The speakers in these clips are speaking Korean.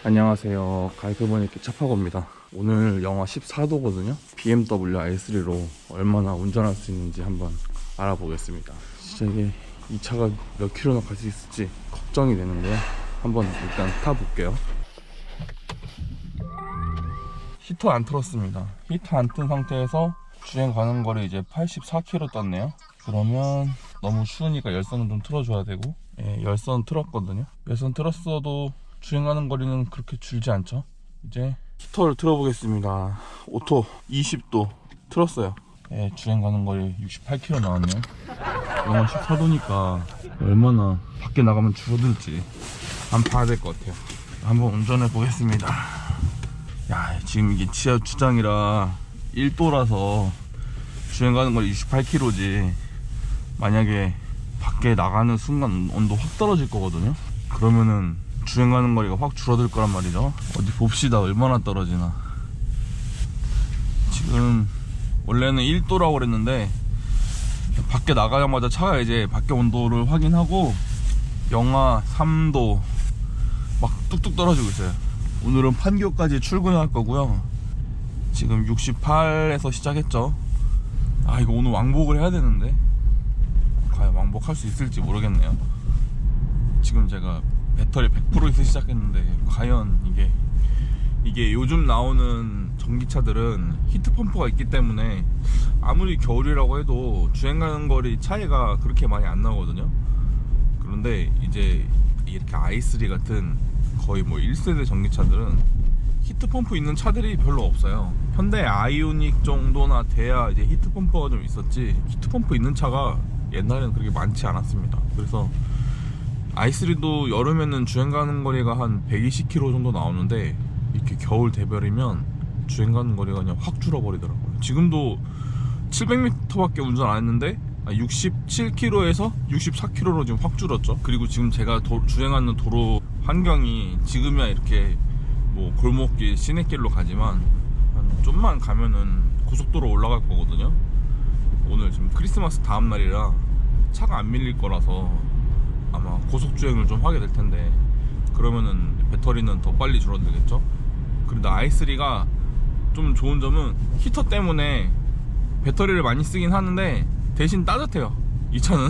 안녕하세요. 가이드분의 차파고입니다. 오늘 영하 14도거든요. BMW i3로 얼마나 운전할 수 있는지 한번 알아보겠습니다. 진짜 이게 이 차가 몇 킬로나 갈 수 있을지 걱정이 되는데요. 한번 일단 타볼게요. 히터 안 틀었습니다. 히터 안 튼 상태에서 주행 가는 거리 이제 84km 떴네요. 그러면 너무 추우니까 열선은 좀 틀어줘야 되고, 열선 틀었거든요. 열선 틀었어도 주행하는 거리는 그렇게 줄지 않죠. 이제 히터를 틀어보겠습니다. 오토 20도 틀었어요. 주행 가는 거리 68km 나왔네요. 영하 14도니까 얼마나 밖에 나가면 줄어들지 한번 봐야 될 것 같아요. 한번 운전해 보겠습니다. 야, 지금 이게 지하 주장이라 1도라서 주행 가는 거리 68km지 만약에 밖에 나가는 순간 온도 확 떨어질 거거든요. 그러면은 주행가는 거리가 확 줄어들 거란 말이죠. 어디 봅시다. 얼마나 떨어지나. 지금 원래는 1도라고 그랬는데 밖에 나가자마자 차가 이제 밖에 온도를 확인하고 영하 3도 막 뚝뚝 떨어지고 있어요. 오늘은 판교까지 출근할 거고요. 지금 68에서 시작했죠. 아, 이거 오늘 왕복을 해야 되는데 과연 왕복할 수 있을지 모르겠네요. 지금 제가 배터리 100%에서 시작했는데 과연 이게 요즘 나오는 전기차들은 히트펌프가 있기 때문에 아무리 겨울이라고 해도 주행가는 거리 차이가 그렇게 많이 안 나거든요. 그런데 이제 이렇게 i3 같은 거의 뭐 1세대 전기차들은 히트펌프 있는 차들이 별로 없어요. 현대 아이오닉 정도나 돼야 이제 히트펌프가 좀 있었지, 히트펌프 있는 차가 옛날에는 그렇게 많지 않았습니다. 그래서 i3도 여름에는 주행가는 거리가 한 120km 정도 나오는데 이렇게 겨울 대별이면 주행가는 거리가 그냥 확 줄어버리더라고요. 지금도 700m밖에 운전 안 했는데 67km에서 64km로 지금 확 줄었죠. 그리고 지금 제가 주행하는 도로 환경이 지금이야 이렇게 뭐 골목길 시내길로 가지만 한 좀만 가면은 고속도로 올라갈 거거든요. 오늘 지금 크리스마스 다음 날이라 차가 안 밀릴 거라서 아마 고속주행을 좀 하게 될 텐데, 그러면은 배터리는 더 빨리 줄어들겠죠. 그런데 i3가 좀 좋은 점은 히터 때문에 배터리를 많이 쓰긴 하는데 대신 따뜻해요. 이 차는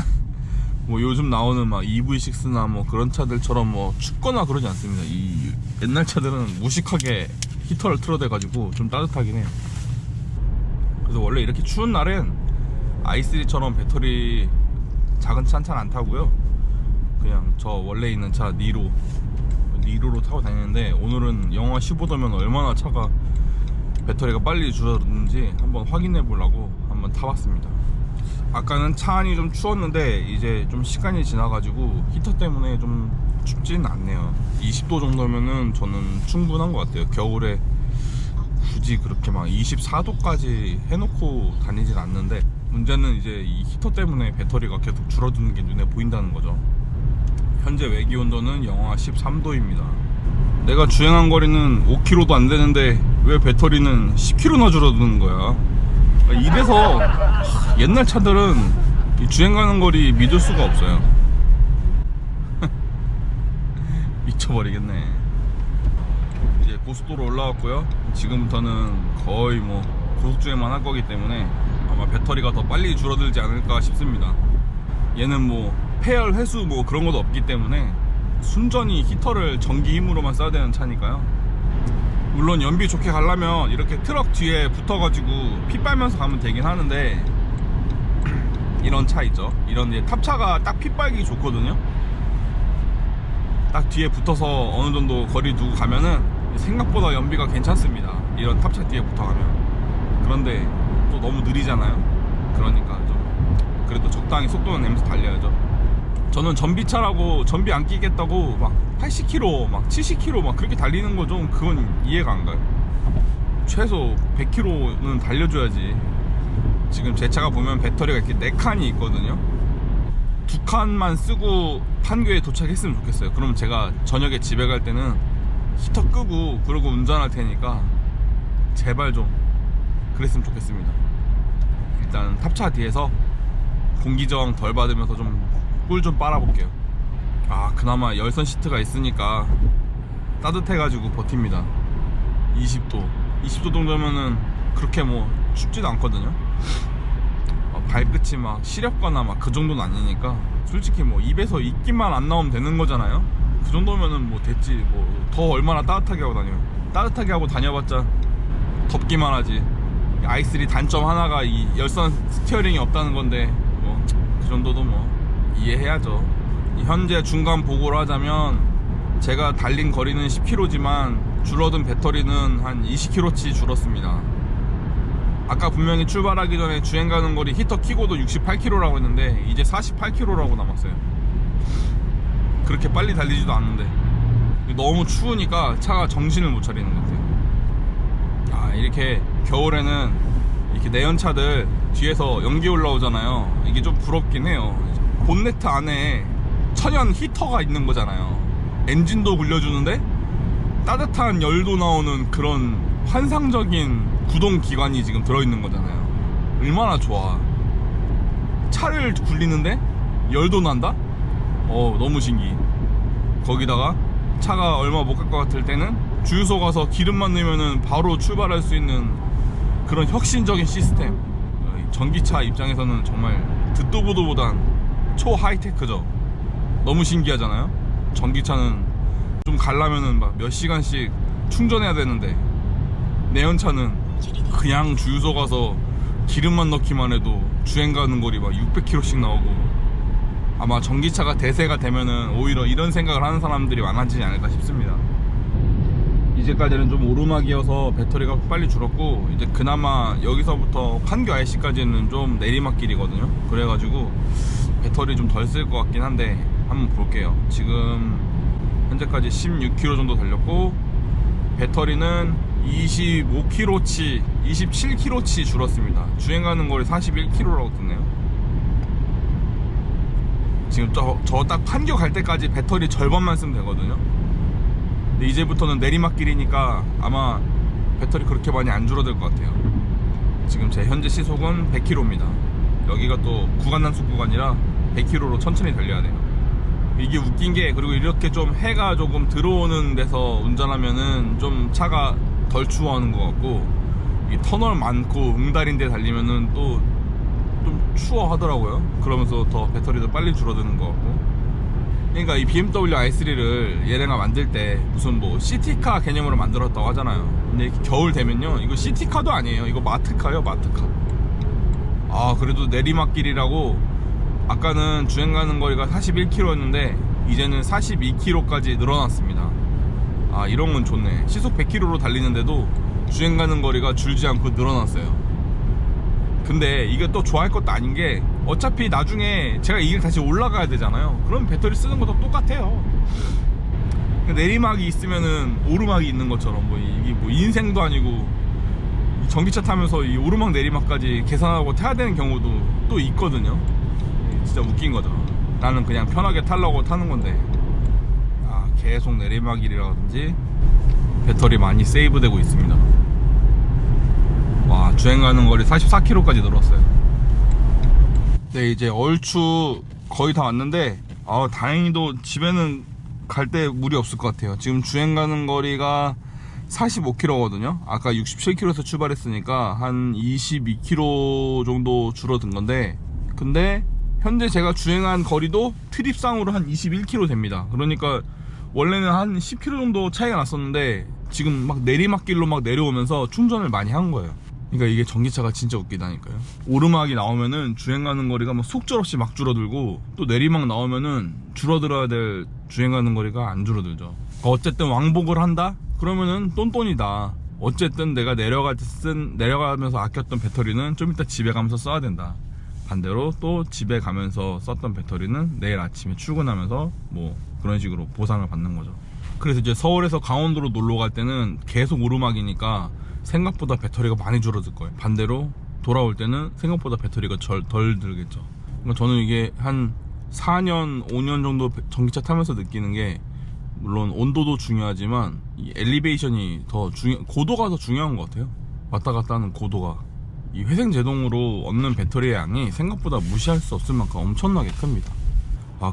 뭐 요즘 나오는 막 EV6나 뭐 그런 차들처럼 뭐 춥거나 그러지 않습니다. 이 옛날 차들은 무식하게 히터를 틀어대가지고 좀 따뜻하긴 해요. 그래서 원래 이렇게 추운 날엔 i3처럼 배터리 작은 차는 안 타고요. 그냥 저 원래 있는 차 니로로 타고 다니는데, 오늘은 영하 15도면 얼마나 차가 배터리가 빨리 줄어드는지 한번 확인해 보려고 한번 타봤습니다. 아까는 차 안이 좀 추웠는데 이제 좀 시간이 지나가지고 히터 때문에 좀 춥지는 않네요. 20도 정도면은 저는 충분한 것 같아요. 겨울에 굳이 그렇게 막 24도까지 해놓고 다니진 않는데, 문제는 이제 이 히터 때문에 배터리가 계속 줄어드는 게 눈에 보인다는 거죠. 현재 외기 온도는 영하 13도입니다. 내가 주행한 거리는 5km도 안 되는데 왜 배터리는 10km나 줄어드는 거야. 이래서 옛날 차들은 이 주행 가는 거리 믿을 수가 없어요. 미쳐버리겠네. 이제 고속도로 올라왔고요. 지금부터는 거의 뭐 고속주행만 할 거기 때문에 아마 배터리가 더 빨리 줄어들지 않을까 싶습니다. 얘는 뭐 폐열 회수 뭐 그런 것도 없기 때문에 순전히 히터를 전기 힘으로만 써야 되는 차니까요. 물론 연비 좋게 가려면 이렇게 트럭 뒤에 붙어가지고 피 빨면서 가면 되긴 하는데, 이런 차 있죠. 이런 이제 탑차가 딱 피 빨기 좋거든요. 딱 뒤에 붙어서 어느 정도 거리 두고 가면은 생각보다 연비가 괜찮습니다. 이런 탑차 뒤에 붙어가면. 그런데 또 너무 느리잖아요. 그러니까 좀 그래도 적당히 속도는 내면서 달려야죠. 저는 전비차라고 전비 안 끼겠다고 막 80km 막 70km 막 그렇게 달리는 거 좀 그건 이해가 안 가요. 최소 100km는 달려줘야지. 지금 제 차가 보면 배터리가 이렇게 4칸이 있거든요. 2칸만 쓰고 판교에 도착했으면 좋겠어요. 그럼 제가 저녁에 집에 갈 때는 히터 끄고 그러고 운전할 테니까 제발 좀 그랬으면 좋겠습니다. 일단 탑차 뒤에서 공기저항 덜 받으면서 좀 꿀 좀 빨아볼게요. 아, 그나마 열선 시트가 있으니까 따뜻해가지고 버팁니다. 20도 정도면은 그렇게 뭐 춥지도 않거든요. 발끝이 막 시렵거나 막 그 정도는 아니니까 솔직히 뭐 입에서 입기만 안 나오면 되는 거잖아요. 그 정도면은 뭐 됐지. 뭐 더 얼마나 따뜻하게 하고 다녀요. 따뜻하게 하고 다녀봤자 덥기만 하지. i3 단점 하나가 이 열선 스티어링이 없다는 건데 뭐 그 정도도 뭐 이해해야죠. 현재 중간 보고를 하자면 제가 달린 거리는 10km지만 줄어든 배터리는 한 20km치 줄었습니다. 아까 분명히 출발하기 전에 주행 가는 거리 히터 키고도 68km라고 했는데 이제 48km라고 남았어요. 그렇게 빨리 달리지도 않는데 너무 추우니까 차가 정신을 못 차리는 것 같아요. 이렇게 겨울에는 이렇게 내연차들 뒤에서 연기 올라오잖아요. 이게 좀 부럽긴 해요. 본네트 안에 천연 히터가 있는 거잖아요. 엔진도 굴려주는데 따뜻한 열도 나오는 그런 환상적인 구동기관이 지금 들어있는 거잖아요. 얼마나 좋아. 차를 굴리는데 열도 난다? 너무 신기해. 거기다가 차가 얼마 못 갈 것 같을 때는 주유소 가서 기름만 넣으면은 바로 출발할 수 있는 그런 혁신적인 시스템. 전기차 입장에서는 정말 듣도 보도 보단 초 하이테크죠. 너무 신기하잖아요. 전기차는 좀 가려면은 막 몇 시간씩 충전해야 되는데 내연차는 그냥 주유소 가서 기름만 넣기만 해도 주행 가는 거리 막 600km씩 나오고, 아마 전기차가 대세가 되면은 오히려 이런 생각을 하는 사람들이 많아지지 않을까 싶습니다. 이제까지는 좀 오르막이어서 배터리가 빨리 줄었고, 이제 그나마 여기서부터 판교 IC까지는 좀 내리막길이거든요. 그래가지고 배터리 좀 덜 쓸 것 같긴 한데 한번 볼게요. 지금 현재까지 16km 정도 달렸고 배터리는 25km치 27km치 줄었습니다. 주행 가는 거리 41km라고 뜨네요. 지금 저 딱 판교 갈 때까지 배터리 절반만 쓰면 되거든요. 근데 이제부터는 내리막길이니까 아마 배터리 그렇게 많이 안 줄어들 것 같아요. 지금 제 현재 시속은 100km입니다 여기가 또 구간 단속 구간이라 100km로 천천히 달려야 돼요. 이게 웃긴 게, 그리고 이렇게 좀 해가 조금 들어오는 데서 운전하면은 좀 차가 덜 추워하는 것 같고, 이 터널 많고 응달인 데 달리면은 또 좀 추워 하더라고요. 그러면서 더 배터리도 빨리 줄어드는 것 같고. 그러니까 이 BMW i3를 얘네가 만들 때 무슨 뭐 시티카 개념으로 만들었다고 하잖아요. 근데 겨울 되면요, 이거 시티카도 아니에요. 이거 마트카요, 마트카. 그래도 내리막길이라고 아까는 주행 가는 거리가 41km였는데 이제는 42km까지 늘어났습니다. 이런 건 좋네. 시속 100km로 달리는데도 주행 가는 거리가 줄지 않고 늘어났어요. 근데 이게 또 좋아할 것도 아닌 게, 어차피 나중에 제가 이 길 다시 올라가야 되잖아요. 그럼 배터리 쓰는 것도 똑같아요. 내리막이 있으면은 오르막이 있는 것처럼, 뭐 이게 뭐 인생도 아니고 전기차 타면서 이 오르막 내리막까지 계산하고 타야 되는 경우도 또 있거든요. 진짜 웃긴 거죠. 나는 그냥 편하게 타려고 타는 건데 계속 내리막이라든지 배터리 많이 세이브 되고 있습니다. 와, 주행 가는 거리 44km까지 늘었어요. 네, 이제 얼추 거의 다 왔는데 다행히도 집에는 갈 때 무리 없을 것 같아요. 지금 주행 가는 거리가 45km거든요 아까 67km에서 출발했으니까 한 22km 정도 줄어든 건데, 근데 현재 제가 주행한 거리도 트립상으로 한 21km 됩니다. 그러니까 원래는 한 10km 정도 차이가 났었는데 지금 막 내리막길로 막 내려오면서 충전을 많이 한 거예요. 그러니까 이게 전기차가 진짜 웃기다니까요. 오르막이 나오면은 주행 가는 거리가 막 속절없이 막 줄어들고, 또 내리막 나오면은 줄어들어야 될 주행 가는 거리가 안 줄어들죠. 어쨌든 왕복을 한다? 그러면은 똔똔이다. 어쨌든 내가 내려가면서 아꼈던 배터리는 좀 이따 집에 가면서 써야 된다. 반대로 또 집에 가면서 썼던 배터리는 내일 아침에 출근하면서 뭐 그런 식으로 보상을 받는 거죠. 그래서 이제 서울에서 강원도로 놀러 갈 때는 계속 오르막이니까 생각보다 배터리가 많이 줄어들 거예요. 반대로 돌아올 때는 생각보다 배터리가 덜 들겠죠. 그러니까 저는 이게 한 4년, 5년 정도 전기차 타면서 느끼는 게, 물론 온도도 중요하지만 이 엘리베이션이 고도가 더 중요한 것 같아요. 왔다 갔다 하는 고도가. 이 회생 제동으로 얻는 배터리의 양이 생각보다 무시할 수 없을 만큼 엄청나게 큽니다.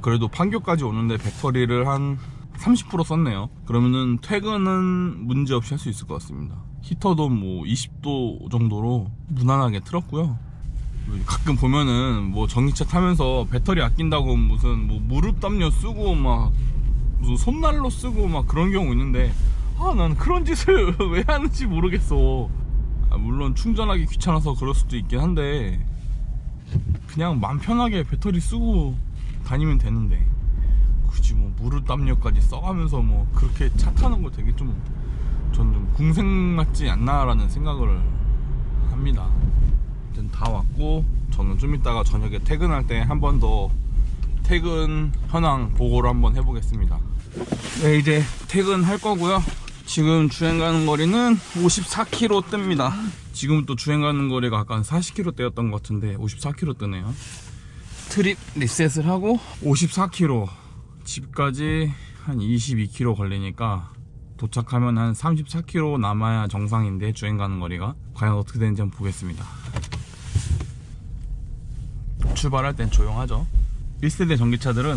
그래도 판교까지 오는데 배터리를 한 30% 썼네요. 그러면은 퇴근은 문제없이 할 수 있을 것 같습니다. 히터도 뭐 20도 정도로 무난하게 틀었고요. 가끔 보면은 뭐 전기차 타면서 배터리 아낀다고 무슨 뭐 무릎 담요 쓰고 막 무슨 손난로 쓰고 막 그런 경우 있는데, 난 그런 짓을 왜 하는지 모르겠어. 물론 충전하기 귀찮아서 그럴 수도 있긴 한데, 그냥 맘 편하게 배터리 쓰고 다니면 되는데 굳이 뭐 무릎 담요까지 써가면서 뭐 그렇게 차 타는 거 되게 좀, 전 좀 궁생 같지 않나라는 생각을 합니다. 일단 다 왔고, 저는 좀 이따가 저녁에 퇴근할 때 한 번 더 퇴근 현황 보고를 한번 해보겠습니다. 네, 이제 퇴근할 거고요. 지금 주행 가는 거리는 54km 뜹니다. 지금 또 주행 가는 거리가 아까 한 40km 떼였던 것 같은데 54km 뜨네요. 트립 리셋을 하고 54km, 집까지 한 22km 걸리니까 도착하면 한 34km 남아야 정상인데, 주행 가는 거리가 과연 어떻게 되는지 한번 보겠습니다. 출발할 땐 조용하죠. 1세대 전기차들은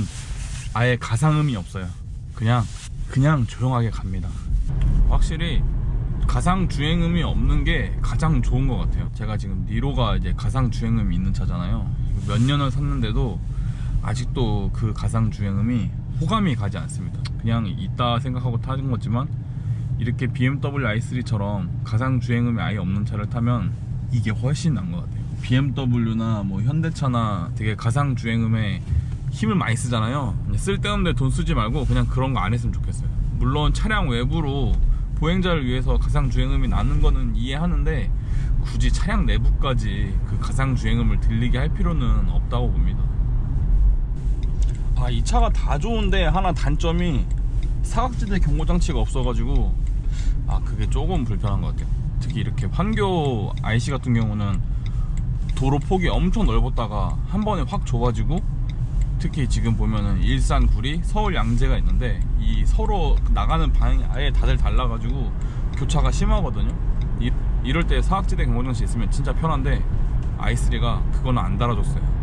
아예 가상음이 없어요. 그냥 조용하게 갑니다. 확실히 가상 주행음이 없는 게 가장 좋은 것 같아요. 제가 지금 니로가 이제 가상 주행음이 있는 차잖아요. 몇 년을 샀는데도 아직도 그 가상 주행음이 호감이 가지 않습니다. 그냥 있다 생각하고 타는 거지만, 이렇게 BMW i3처럼 가상 주행음이 아예 없는 차를 타면 이게 훨씬 나은 것 같아요. BMW나 뭐 현대차나 되게 가상 주행음에 힘을 많이 쓰잖아요. 쓸데없는데 돈 쓰지 말고 그냥 그런 거 안 했으면 좋겠어요. 물론 차량 외부로 보행자를 위해서 가상 주행음이 나는 거는 이해하는데, 굳이 차량 내부까지 그 가상 주행음을 들리게 할 필요는 없다고 봅니다. 이 차가 다 좋은데 하나 단점이 사각지대 경고장치가 없어가지고 그게 조금 불편한 것 같아요. 특히 이렇게 환교 IC 같은 경우는 도로 폭이 엄청 넓었다가 한 번에 확 좁아지고, 특히 지금 보면은 일산 구리, 서울 양재가 있는데 이 서로 나가는 방향이 아예 다들 달라가지고 교차가 심하거든요. 이럴 때 사각지대 경고장치 있으면 진짜 편한데, i3가 그거는 안 달아줬어요.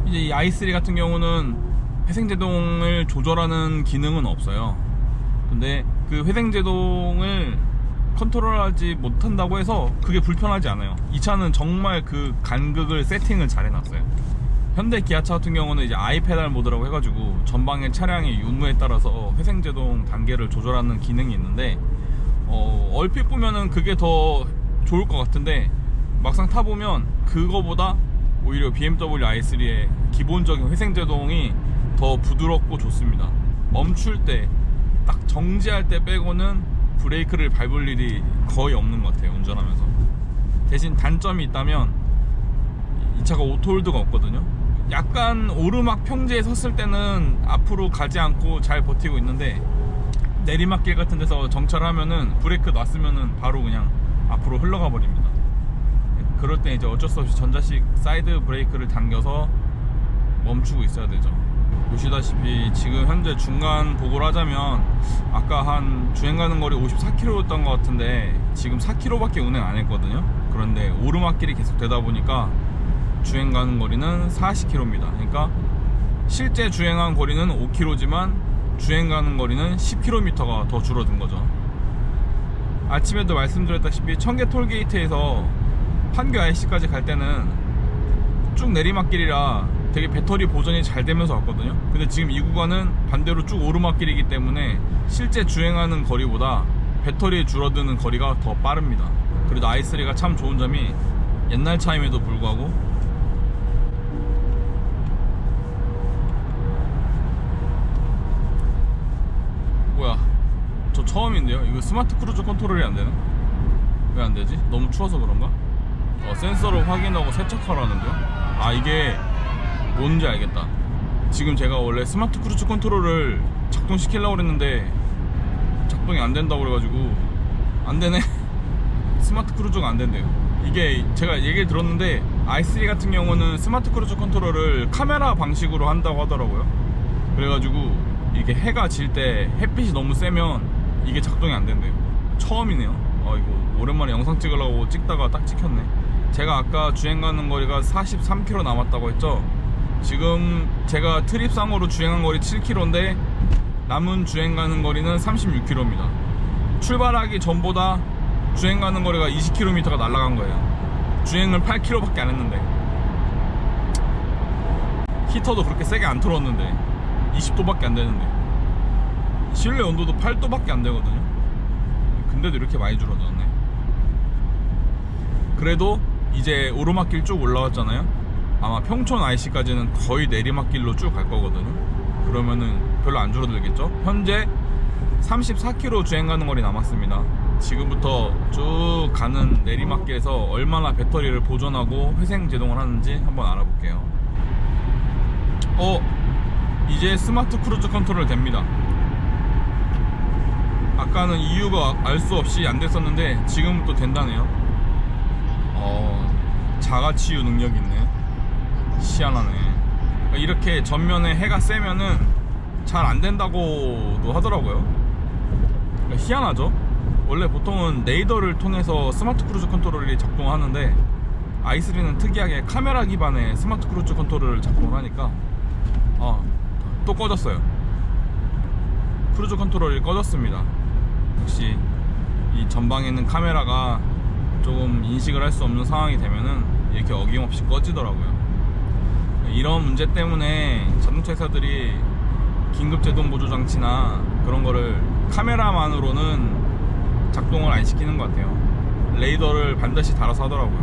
이제 이 i3 같은 경우는 회생제동을 조절하는 기능은 없어요. 근데 그 회생제동을 컨트롤하지 못한다고 해서 그게 불편하지 않아요. 이 차는 정말 그 간극을 세팅을 잘 해놨어요. 현대 기아차 같은 경우는 이제 아이페달 모드라고 해가지고 전방의 차량의 유무에 따라서 회생제동 단계를 조절하는 기능이 있는데, 얼핏 보면은 그게 더 좋을 것 같은데, 막상 타보면 그거보다 오히려 BMW i3의 기본적인 회생제동이 더 부드럽고 좋습니다. 멈출 때, 딱 정지할 때 빼고는 브레이크를 밟을 일이 거의 없는 것 같아요, 운전하면서. 대신 단점이 있다면 이 차가 오토홀드가 없거든요. 약간 오르막 평지에 섰을 때는 앞으로 가지 않고 잘 버티고 있는데, 내리막길 같은 데서 정차하면은 브레이크 놨으면은 바로 그냥 앞으로 흘러가 버립니다. 그럴 때 이제 어쩔 수 없이 전자식 사이드 브레이크를 당겨서 멈추고 있어야 되죠. 보시다시피 지금 현재 중간 보고를 하자면, 아까 한 주행 가는 거리 54km였던 것 같은데 지금 4km밖에 운행 안 했거든요. 그런데 오르막길이 계속 되다 보니까 주행 가는 거리는 40km입니다. 그러니까 실제 주행한 거리는 5km지만 주행 가는 거리는 10km가 더 줄어든 거죠. 아침에도 말씀드렸다시피 청계 톨게이트에서 판교 IC까지 갈 때는 쭉 내리막길이라 되게 배터리 보존이 잘 되면서 왔거든요. 근데 지금 이 구간은 반대로 쭉 오르막길이기 때문에 실제 주행하는 거리보다 배터리 줄어드는 거리가 더 빠릅니다. 그래도 i3가 참 좋은 점이, 옛날 차임에도 불구하고 뭐야, 저 처음인데요. 이거 스마트 크루즈 컨트롤이 안 되나? 왜 안 되지? 너무 추워서 그런가? 센서를 확인하고 세척하라는데요. 이게 뭔지 알겠다. 지금 제가 원래 스마트 크루즈 컨트롤을 작동시키려고 그랬는데 작동이 안 된다고 그래가지고, 안 되네. 스마트 크루즈가 안 된대요. 이게 제가 얘기를 들었는데 i3 같은 경우는 스마트 크루즈 컨트롤을 카메라 방식으로 한다고 하더라고요. 그래가지고 이게 해가 질 때 햇빛이 너무 세면 이게 작동이 안 된대요. 처음이네요. 이거 오랜만에 영상 찍으려고 찍다가 딱 찍혔네. 제가 아까 주행 가는 거리가 43km 남았다고 했죠. 지금 제가 트립상으로 주행한 거리 7km인데 남은 주행 가는 거리는 36km입니다. 출발하기 전보다 주행 가는 거리가 20km가 날아간 거예요. 주행을 8km밖에 안 했는데, 히터도 그렇게 세게 안 틀었는데 20도밖에 안 되는데, 실내 온도도 8도밖에 안 되거든요. 근데도 이렇게 많이 줄어들었네. 그래도 이제 오르막길 쭉 올라왔잖아요. 아마 평촌 IC까지는 거의 내리막길로 쭉 갈 거거든요. 그러면은 별로 안 줄어들겠죠. 현재 34km 주행 가는 거리 남았습니다. 지금부터 쭉 가는 내리막길에서 얼마나 배터리를 보존하고 회생 제동을 하는지 한번 알아볼게요. 이제 스마트 크루즈 컨트롤 됩니다. 아까는 이유가 알 수 없이 안 됐었는데 지금부터 된다네요. 자가치유 능력이 있네. 희한하네. 이렇게 전면에 해가 세면은 잘 안 된다고도 하더라고요. 희한하죠? 원래 보통은 레이더를 통해서 스마트 크루즈 컨트롤이 작동하는데, i3는 특이하게 카메라 기반의 스마트 크루즈 컨트롤을 작동하니까 또 꺼졌어요. 크루즈 컨트롤이 꺼졌습니다. 역시 이 전방에 있는 카메라가 조금 인식을 할 수 없는 상황이 되면은 이렇게 어김없이 꺼지더라고요. 이런 문제 때문에 자동차 회사들이 긴급 제동 보조 장치나 그런 거를 카메라만으로는 작동을 안 시키는 것 같아요. 레이더를 반드시 달아서 하더라고요.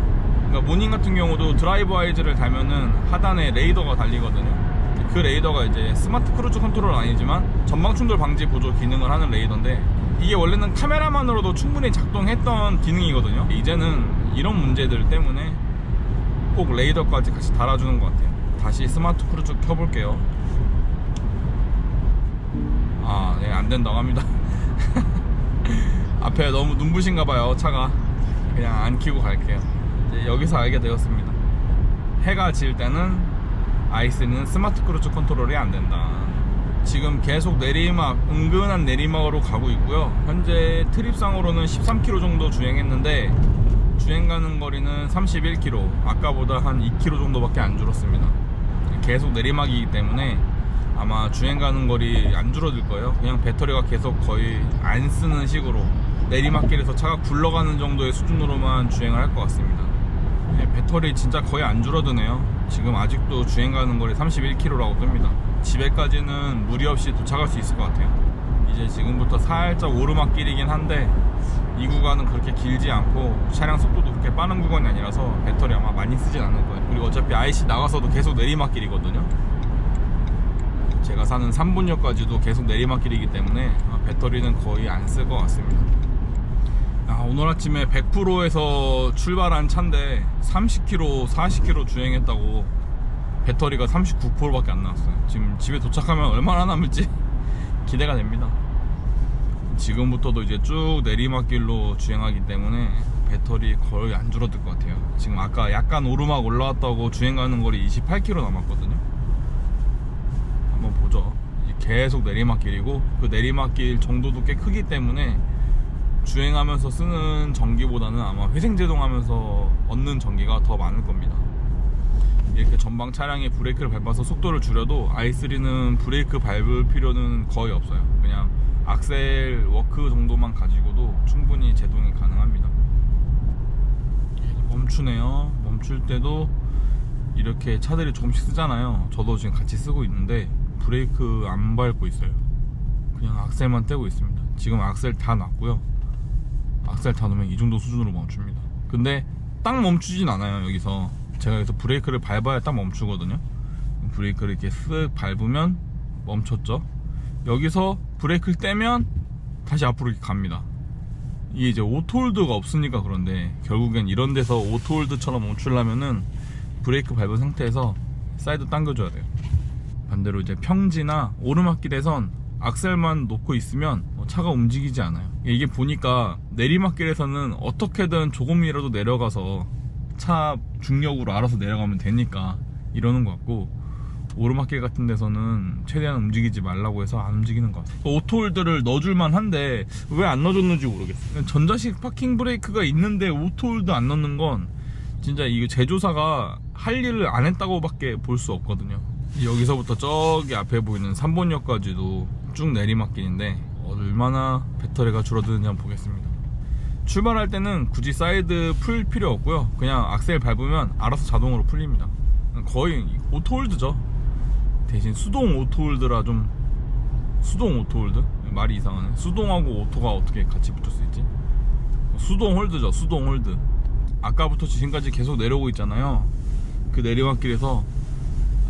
그러니까 모닝 같은 경우도 드라이브 아이즈를 달면은 하단에 레이더가 달리거든요. 그 레이더가 이제 스마트 크루즈 컨트롤은 아니지만 전방 충돌 방지 보조 기능을 하는 레이더인데, 이게 원래는 카메라만으로도 충분히 작동했던 기능이거든요. 이제는 이런 문제들 때문에 꼭 레이더까지 같이 달아주는 것 같아요. 다시 스마트 크루즈 켜볼게요. 네, 안 된다고 합니다. 앞에 너무 눈부신가봐요, 차가. 그냥 안 켜고 갈게요. 이제 여기서 알게 되었습니다. 해가 질 때는 i3는 스마트 크루즈 컨트롤이 안 된다. 지금 계속 내리막, 은근한 내리막으로 가고 있고요. 현재 트립상으로는 13km 정도 주행했는데 주행 가는 거리는 31km. 아까보다 한 2km 정도밖에 안 줄었습니다. 계속 내리막이기 때문에 아마 주행 가는 거리 안 줄어들 거예요. 그냥 배터리가 계속 거의 안 쓰는 식으로 내리막길에서 차가 굴러가는 정도의 수준으로만 주행을 할 것 같습니다. 배터리 진짜 거의 안 줄어드네요. 지금 아직도 주행 가는 거리 31km라고 뜹니다. 집에까지는 무리 없이 도착할 수 있을 것 같아요. 이제 지금부터 살짝 오르막길이긴 한데 이 구간은 그렇게 길지 않고 차량 속도도 그렇게 빠른 구간이 아니라서 배터리 아마 많이 쓰진 않을 거예요. 그리고 어차피 IC 나가서도 계속 내리막길이거든요. 제가 사는 3분역까지도 계속 내리막길이기 때문에 배터리는 거의 안 쓸 것 같습니다. 오늘 아침에 100%에서 출발한 차인데 30km, 40km 주행했다고 배터리가 39%밖에 안 나왔어요. 지금 집에 도착하면 얼마나 남을지 기대가 됩니다. 지금부터도 이제 쭉 내리막길로 주행하기 때문에 배터리 거의 안 줄어들 것 같아요. 지금 아까 약간 오르막 올라왔다고 주행 가는 거리 28km 남았거든요. 한번 보죠. 이제 계속 내리막길이고 그 내리막길 정도도 꽤 크기 때문에 주행하면서 쓰는 전기보다는 아마 회생제동하면서 얻는 전기가 더 많을 겁니다. 이렇게 전방 차량이 브레이크를 밟아서 속도를 줄여도 i3는 브레이크 밟을 필요는 거의 없어요. 그냥 악셀 워크 정도만 가지고도 충분히 제동이 가능합니다. 멈추네요. 멈출 때도 이렇게 차들이 조금씩 쓰잖아요. 저도 지금 같이 쓰고 있는데 브레이크 안 밟고 있어요. 그냥 악셀만 떼고 있습니다. 지금 악셀 다 놨고요. 악셀 다 놓으면 이 정도 수준으로 멈춥니다. 근데 딱 멈추진 않아요. 여기서 제가 여기서 브레이크를 밟아야 딱 멈추거든요. 브레이크를 이렇게 쓱 밟으면 멈췄죠. 여기서 브레이크를 떼면 다시 앞으로 이렇게 갑니다. 이게 이제 오토홀드가 없으니까 그런데 결국엔 이런 데서 오토홀드처럼 멈추려면은 브레이크 밟은 상태에서 사이드 당겨줘야 돼요. 반대로 이제 평지나 오르막길에선 악셀만 놓고 있으면 차가 움직이지 않아요. 이게 보니까 내리막길에서는 어떻게든 조금이라도 내려가서 차 중력으로 알아서 내려가면 되니까 이러는 것 같고, 오르막길 같은 데서는 최대한 움직이지 말라고 해서 안 움직이는 것 같아요. 오토홀드를 넣어줄만 한데 왜 안 넣어줬는지 모르겠어요. 전자식 파킹 브레이크가 있는데 오토홀드 안 넣는 건 진짜 이거 제조사가 할 일을 안 했다고 밖에 볼 수 없거든요. 여기서부터 저기 앞에 보이는 3번역까지도 쭉 내리막길인데 얼마나 배터리가 줄어드는지 한번 보겠습니다. 출발할 때는 굳이 사이드 풀 필요 없고요. 그냥 악셀 밟으면 알아서 자동으로 풀립니다. 거의 오토홀드죠. 대신 수동 오토홀드라 좀 수동 오토홀드? 말이 이상하네. 수동하고 오토가 어떻게 같이 붙을 수 있지? 수동 홀드죠. 수동 홀드. 아까부터 지금까지 계속 내려오고 있잖아요. 그 내리막길에서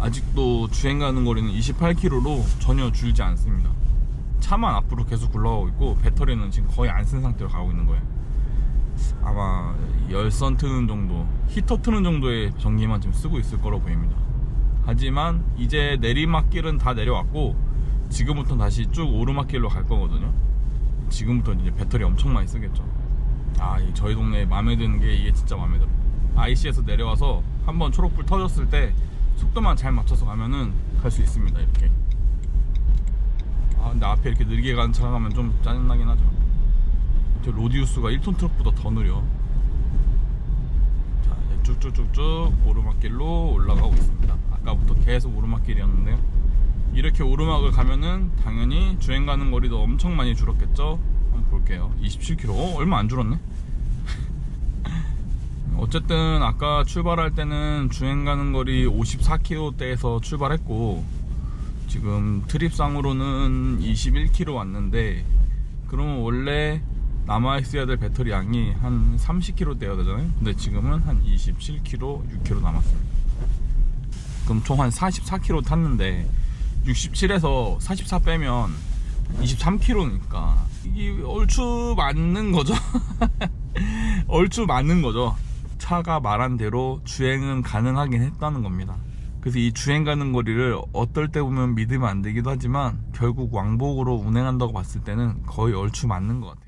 아직도 주행 가는 거리는 28km로 전혀 줄지 않습니다. 차만 앞으로 계속 굴러가고 있고 배터리는 지금 거의 안 쓴 상태로 가고 있는 거예요. 아마 열선 트는 정도, 히터 트는 정도의 전기만 지금 쓰고 있을 거로 보입니다. 하지만 이제 내리막길은 다 내려왔고 지금부터 다시 쭉 오르막길로 갈 거거든요. 지금부터 이제 배터리 엄청 많이 쓰겠죠. 저희 동네에 마음에 드는 게 이게 진짜 마음에 들어요. IC에서 내려와서 한번 초록불 터졌을 때 속도만 잘 맞춰서 가면은 갈 수 있습니다. 이렇게. 근데 앞에 이렇게 느리게 가는 차가 가면 좀 짜증나긴 하죠. 저 로디우스가 1톤 트럭보다 더 느려. 자, 이제 쭉쭉쭉쭉 오르막길로 올라가고 있습니다. 아까부터 계속 오르막길이었는데요. 이렇게 오르막을 가면은 당연히 주행 가는 거리도 엄청 많이 줄었겠죠. 한번 볼게요. 27km. 얼마 안 줄었네. 어쨌든 아까 출발할 때는 주행 가는 거리 54km대에서 출발했고 지금 트립상으로는 21km 왔는데, 그러면 원래 남아있어야 될 배터리 양이 한 30km 돼야 되잖아요. 근데 지금은 한 27km, 6km 남았습니다. 그럼 총 한 44km 탔는데 67에서 44 빼면 23km니까 이게 얼추 맞는 거죠. 얼추 맞는 거죠. 차가 말한 대로 주행은 가능하긴 했다는 겁니다. 그래서 이 주행 가는 거리를 어떨 때 보면 믿으면 안 되기도 하지만 결국 왕복으로 운행한다고 봤을 때는 거의 얼추 맞는 것 같아요.